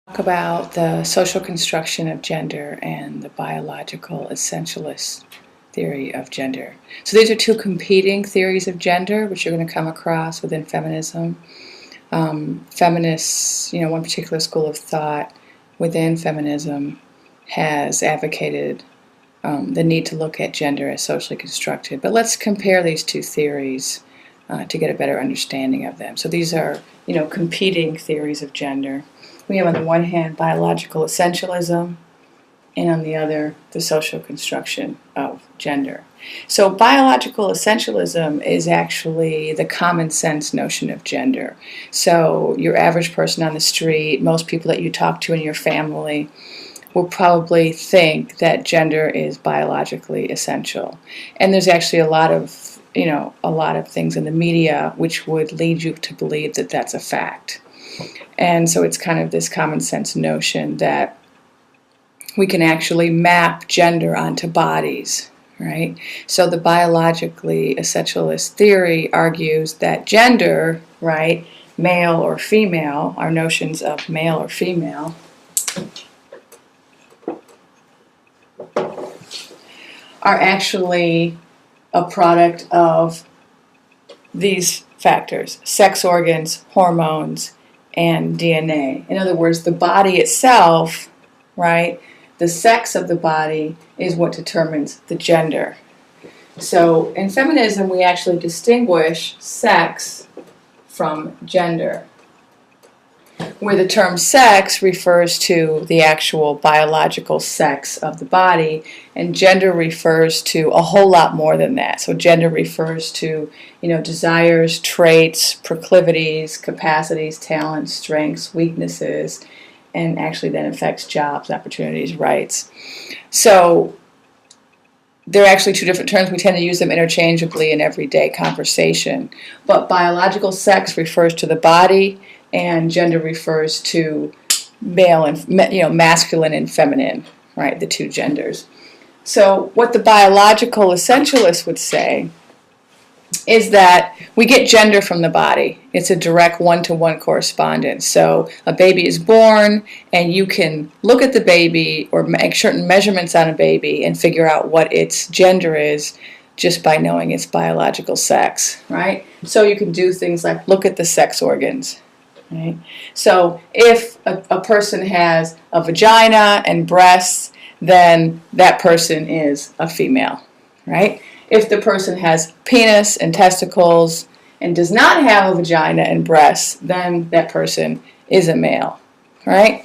Talk about the social construction of gender and the biological essentialist theory of gender. So these are two competing theories of gender, which you're going to come across within feminism. Feminists, one particular school of thought within feminism has advocated the need to look at gender as socially constructed. But let's compare these two theories to get a better understanding of them. So these are, competing theories of gender. We have on the one hand biological essentialism, and on the other the social construction of gender. So biological essentialism is actually the common sense notion of gender. So your average person on the street, most people that you talk to in your family, will probably think that gender is biologically essential. And there's actually a lot of things in the media which would lead you to believe that that's a fact. And so it's kind of this common sense notion that we can actually map gender onto bodies, right? So the biologically essentialist theory argues that gender, right, male or female, our notions of male or female, are actually a product of these factors: sex organs, hormones, and DNA. In other words, the body itself, right, the sex of the body is what determines the gender. So in feminism, we actually distinguish sex from gender, where the term sex refers to the actual biological sex of the body, and gender refers to a whole lot more than that. So gender refers to, desires, traits, proclivities, capacities, talents, strengths, weaknesses, and actually then affects jobs, opportunities, rights. So they're actually two different terms. We tend to use them interchangeably in everyday conversation. But biological sex refers to the body, and gender refers to male and masculine and feminine, right? The two genders. So what the biological essentialists would say is that we get gender from the body. It's a direct one-to-one correspondence. So a baby is born, and you can look at the baby or make certain measurements on a baby and figure out what its gender is just by knowing its biological sex, right? So you can do things like look at the sex organs. Right? So if a person has a vagina and breasts, then that person is a female, right? If the person has penis and testicles and does not have a vagina and breasts, then that person is a male, right?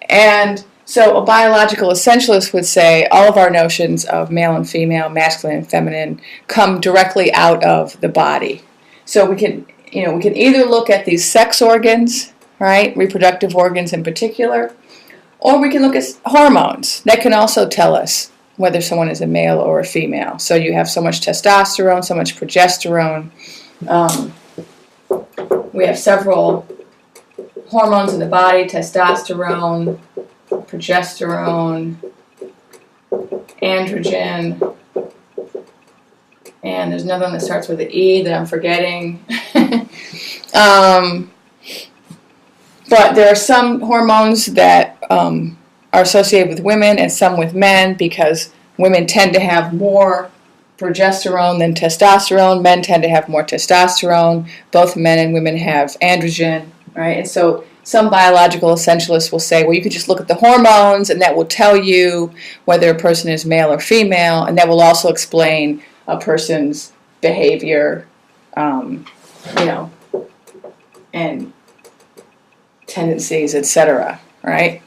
And so a biological essentialist would say all of our notions of male and female, masculine and feminine, come directly out of the body. So we can either look at these sex organs, right, reproductive organs in particular, or we can look at hormones. That can also tell us whether someone is a male or a female. So you have so much testosterone, so much progesterone. We have several hormones in the body: testosterone, progesterone, androgen, and there's another one that starts with an E that I'm forgetting. But there are some hormones that are associated with women and some with men, because women tend to have more progesterone than testosterone. Men tend to have more testosterone. Both men and women have androgen, right? And so some biological essentialists will say, well, you could just look at the hormones and that will tell you whether a person is male or female, and that will also explain a person's behavior, and tendencies, etc., right?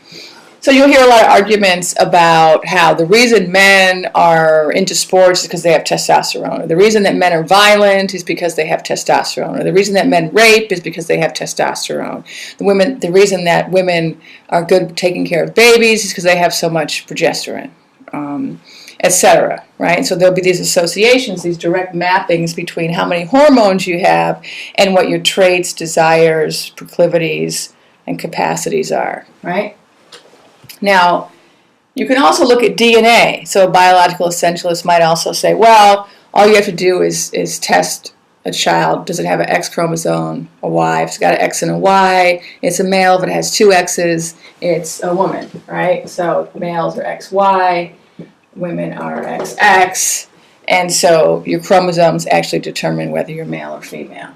So you'll hear a lot of arguments about how the reason men are into sports is because they have testosterone, or the reason that men are violent is because they have testosterone, or the reason that men rape is because they have testosterone. The reason that women are good taking care of babies is because they have so much progesterone, etc., right? So there'll be these associations, these direct mappings between how many hormones you have and what your traits, desires, proclivities, and capacities are, right? Now, you can also look at DNA. So a biological essentialist might also say, well, all you have to do is test a child, does it have an X chromosome, a Y? If it's got an X and a Y, it's a male. If it has two X's, it's a woman, right? So males are XY, women are XX, and so your chromosomes actually determine whether you're male or female.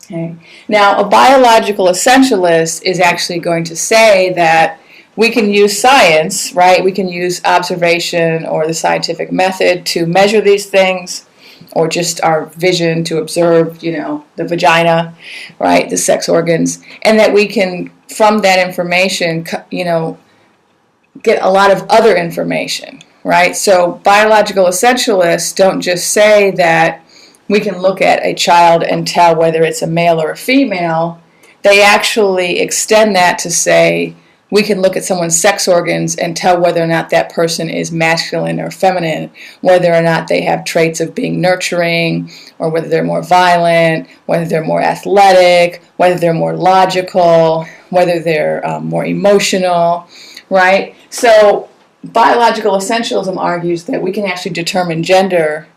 Okay. Now, a biological essentialist is actually going to say that we can use science, right? We can use observation or the scientific method to measure these things, or just our vision to observe, the vagina, right, the sex organs, and that we can, from that information, get a lot of other information, right? So biological essentialists don't just say that we can look at a child and tell whether it's a male or a female. They actually extend that to say we can look at someone's sex organs and tell whether or not that person is masculine or feminine, whether or not they have traits of being nurturing, or whether they're more violent, whether they're more athletic, whether they're more logical, whether they're more emotional, right? So biological essentialism argues that we can actually determine gender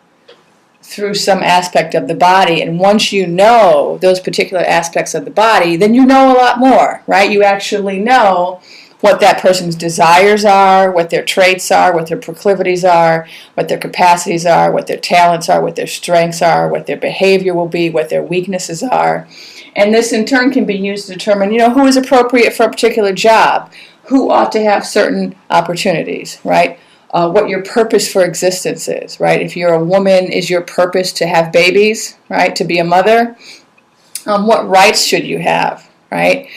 through some aspect of the body, and once you know those particular aspects of the body, then you know a lot more, right? You actually know what that person's desires are, what their traits are, what their proclivities are, what their capacities are, what their talents are, what their strengths are, what their behavior will be, what their weaknesses are. And this in turn can be used to determine, who is appropriate for a particular job, who ought to have certain opportunities, right? What your purpose for existence is, right? If you're a woman, is your purpose to have babies, right? To be a mother? What rights should you have, right?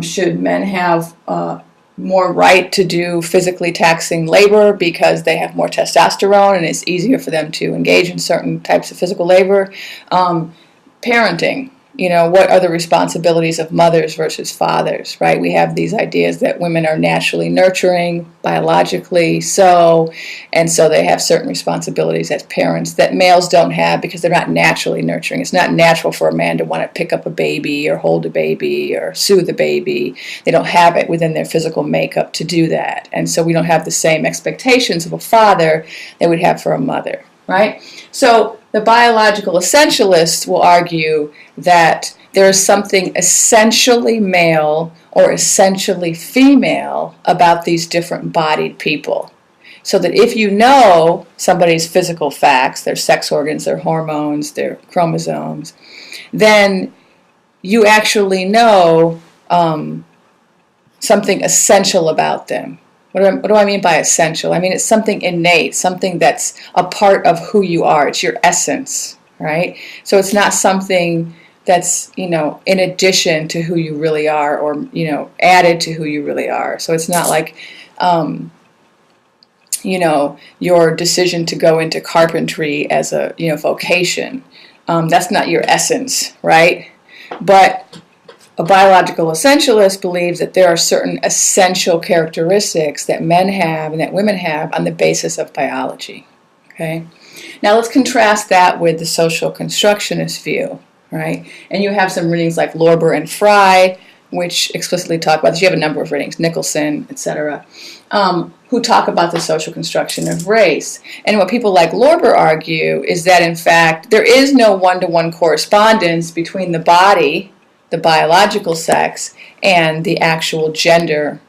Should men have more right to do physically taxing labor because they have more testosterone and it's easier for them to engage in certain types of physical labor? Parenting. What are the responsibilities of mothers versus fathers, right? We have these ideas that women are naturally nurturing, biologically so, and so they have certain responsibilities as parents that males don't have because they're not naturally nurturing. It's not natural for a man to want to pick up a baby or hold a baby or soothe a baby. They don't have it within their physical makeup to do that. And so we don't have the same expectations of a father that we'd have for a mother, right? So the biological essentialist will argue that there is something essentially male or essentially female about these different bodied people. So that if you know somebody's physical facts, their sex organs, their hormones, their chromosomes, then you actually know something essential about them. What do I mean by essential? I mean it's something innate, something that's a part of who you are. It's your essence, right? So it's not something that's, in addition to who you really are or, added to who you really are. So it's not like, your decision to go into carpentry as a, vocation. That's not your essence, right? But a biological essentialist believes that there are certain essential characteristics that men have and that women have on the basis of biology. Okay? Now let's contrast that with the social constructionist view, right? And you have some readings like Lorber and Fry, which explicitly talk about this. You have a number of readings, Nicholson, etc., who talk about the social construction of race. And what people like Lorber argue is that, in fact, there is no one-to-one correspondence between the body, the biological sex, and the actual gender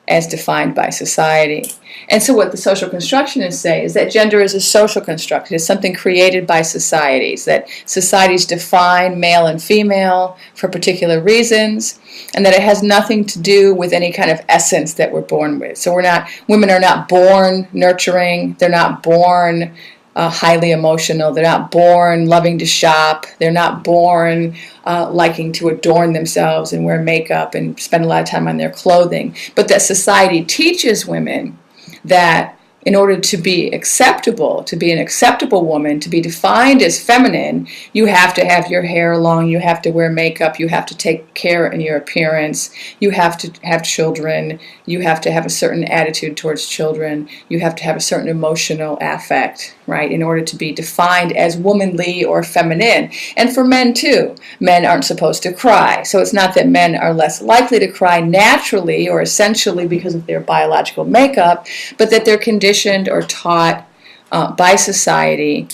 as defined by society. And so what the social constructionists say is that gender is a social construct. It's something created by societies, that societies define male and female for particular reasons, and that it has nothing to do with any kind of essence that we're born with. So women are not born nurturing, they're not born highly emotional. They're not born loving to shop. They're not born liking to adorn themselves and wear makeup and spend a lot of time on their clothing. But that society teaches women that in order to be acceptable, to be an acceptable woman, to be defined as feminine, you have to have your hair long, you have to wear makeup, you have to take care in your appearance, you have to have children, you have to have a certain attitude towards children, you have to have a certain emotional affect, right, in order to be defined as womanly or feminine. And for men too, men aren't supposed to cry. So it's not that men are less likely to cry naturally or essentially because of their biological makeup, but that they're conditioned or taught by society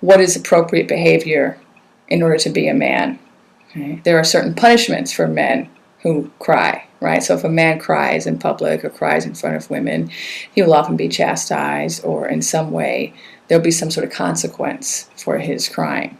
what is appropriate behavior in order to be a man. Okay? There are certain punishments for men who cry, right? So if a man cries in public or cries in front of women, he will often be chastised, or in some way there'll be some sort of consequence for his crying.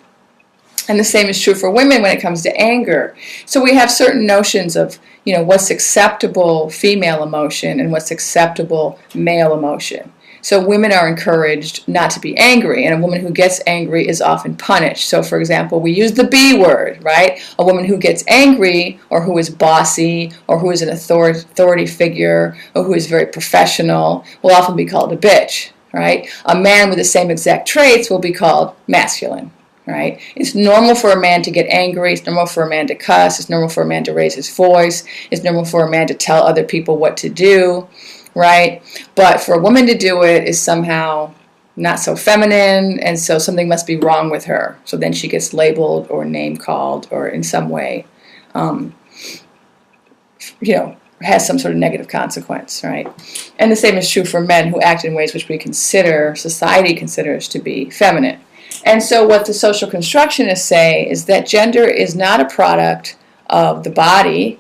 And the same is true for women when it comes to anger. So we have certain notions of, what's acceptable female emotion and what's acceptable male emotion. So women are encouraged not to be angry, and a woman who gets angry is often punished. So for example, we use the B word, right? A woman who gets angry, or who is bossy, or who is an authority figure, or who is very professional, will often be called a bitch, right? A man with the same exact traits will be called masculine. Right? It's normal for a man to get angry. It's normal for a man to cuss. It's normal for a man to raise his voice. It's normal for a man to tell other people what to do, right? But for a woman to do it is somehow not so feminine, and so something must be wrong with her. So then she gets labeled or name called, or in some way, has some sort of negative consequence, right? And the same is true for men who act in ways which society considers to be feminine. And so what the social constructionists say is that gender is not a product of the body,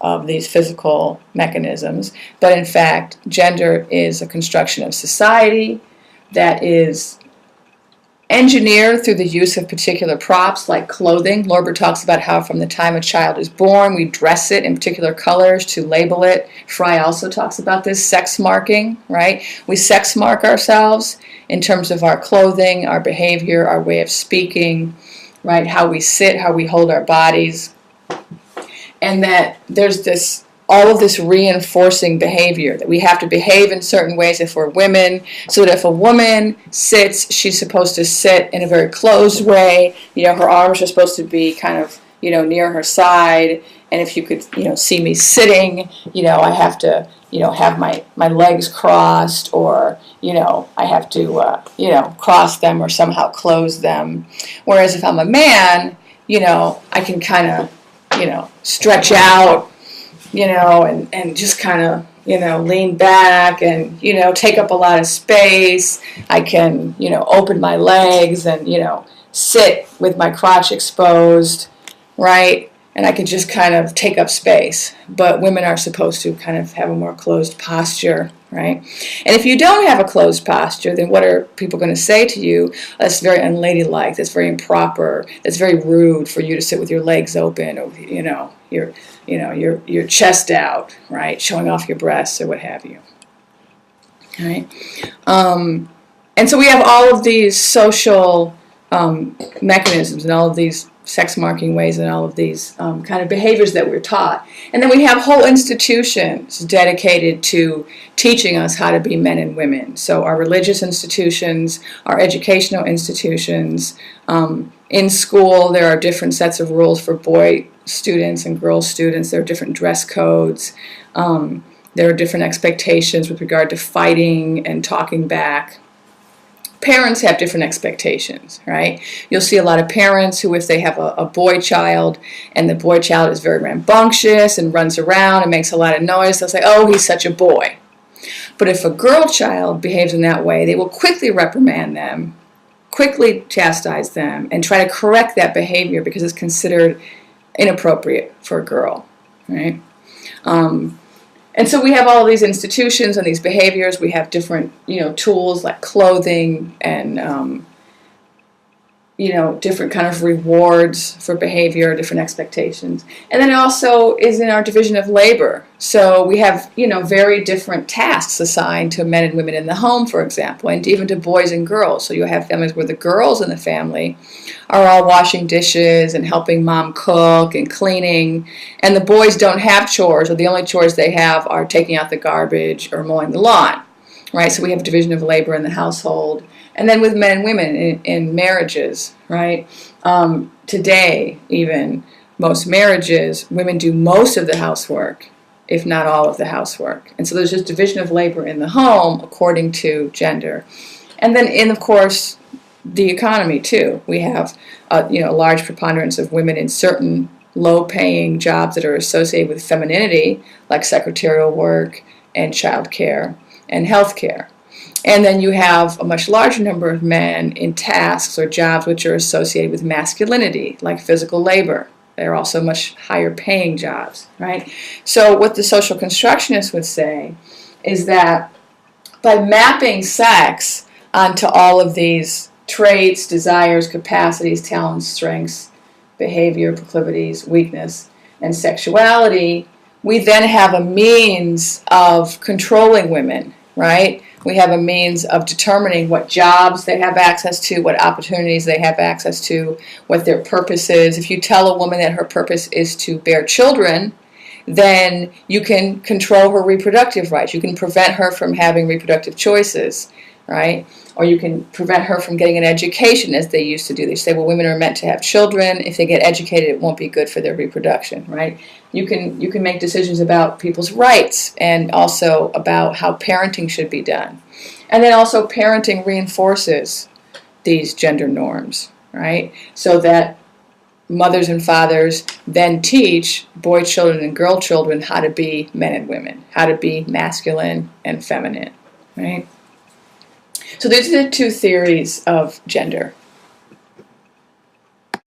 of these physical mechanisms, but in fact, gender is a construction of society that is engineered through the use of particular props like clothing. Lorber talks about how from the time a child is born, we dress it in particular colors to label it. Fry also talks about this, sex marking, right? We sex mark ourselves in terms of our clothing, our behavior, our way of speaking, right? How we sit, how we hold our bodies. And that there's all of this reinforcing behavior, that we have to behave in certain ways if we're women, so that if a woman sits, she's supposed to sit in a very closed way. Her arms are supposed to be kind of, near her side. And if you could, see me sitting, I have to, have my legs crossed, or, I have to, cross them or somehow close them. Whereas if I'm a man, I can kind of, stretch out, and just kind of, lean back and, take up a lot of space. I can, open my legs and, sit with my crotch exposed, right? And I can just kind of take up space. But women are supposed to kind of have a more closed posture, right? And if you don't have a closed posture, then what are people going to say to you? That's very unladylike, that's very improper, that's very rude for you to sit with your legs open, or, your chest out, right? Showing off your breasts or what have you. All right? And so we have all of these social mechanisms and all of these sex marking ways and all of these kind of behaviors that we're taught. And then we have whole institutions dedicated to teaching us how to be men and women. So our religious institutions, our educational institutions, in school there are different sets of rules for boy students and girl students. There are different dress codes. There are different expectations with regard to fighting and talking back. Parents have different expectations, right? You'll see a lot of parents who, if they have a boy child and the boy child is very rambunctious and runs around and makes a lot of noise, they'll say, oh, he's such a boy. But if a girl child behaves in that way, they will quickly reprimand them, quickly chastise them, and try to correct that behavior because it's considered inappropriate for a girl, right? And so we have all of these institutions and these behaviors. We have different, tools like clothing and, different kind of rewards for behavior, different expectations. And then it also is in our division of labor. So we have, very different tasks assigned to men and women in the home, for example, and even to boys and girls. So you have families where the girls in the family are all washing dishes and helping mom cook and cleaning, and the boys don't have chores, or the only chores they have are taking out the garbage or mowing the lawn, right? So we have a division of labor in the household. And then with men and women in marriages, right? Today, even, most marriages, women do most of the housework, if not all of the housework. And so there's this division of labor in the home according to gender. And then of course, the economy too. We have a large preponderance of women in certain low-paying jobs that are associated with femininity, like secretarial work and childcare and healthcare. And then you have a much larger number of men in tasks or jobs which are associated with masculinity, like physical labor. They're also much higher paying jobs, right? So what the social constructionists would say is that by mapping sex onto all of these traits, desires, capacities, talents, strengths, behavior, proclivities, weakness, and sexuality, we then have a means of controlling women, right? We have a means of determining what jobs they have access to, what opportunities they have access to, what their purpose is. If you tell a woman that her purpose is to bear children, then you can control her reproductive rights. You can prevent her from having reproductive choices, right? Or you can prevent her from getting an education as they used to do. They say, well, women are meant to have children. If they get educated, it won't be good for their reproduction, right? You can make decisions about people's rights and also about how parenting should be done. And then also parenting reinforces these gender norms, right? So that mothers and fathers then teach boy children and girl children how to be men and women, how to be masculine and feminine, right? So these are the two theories of gender.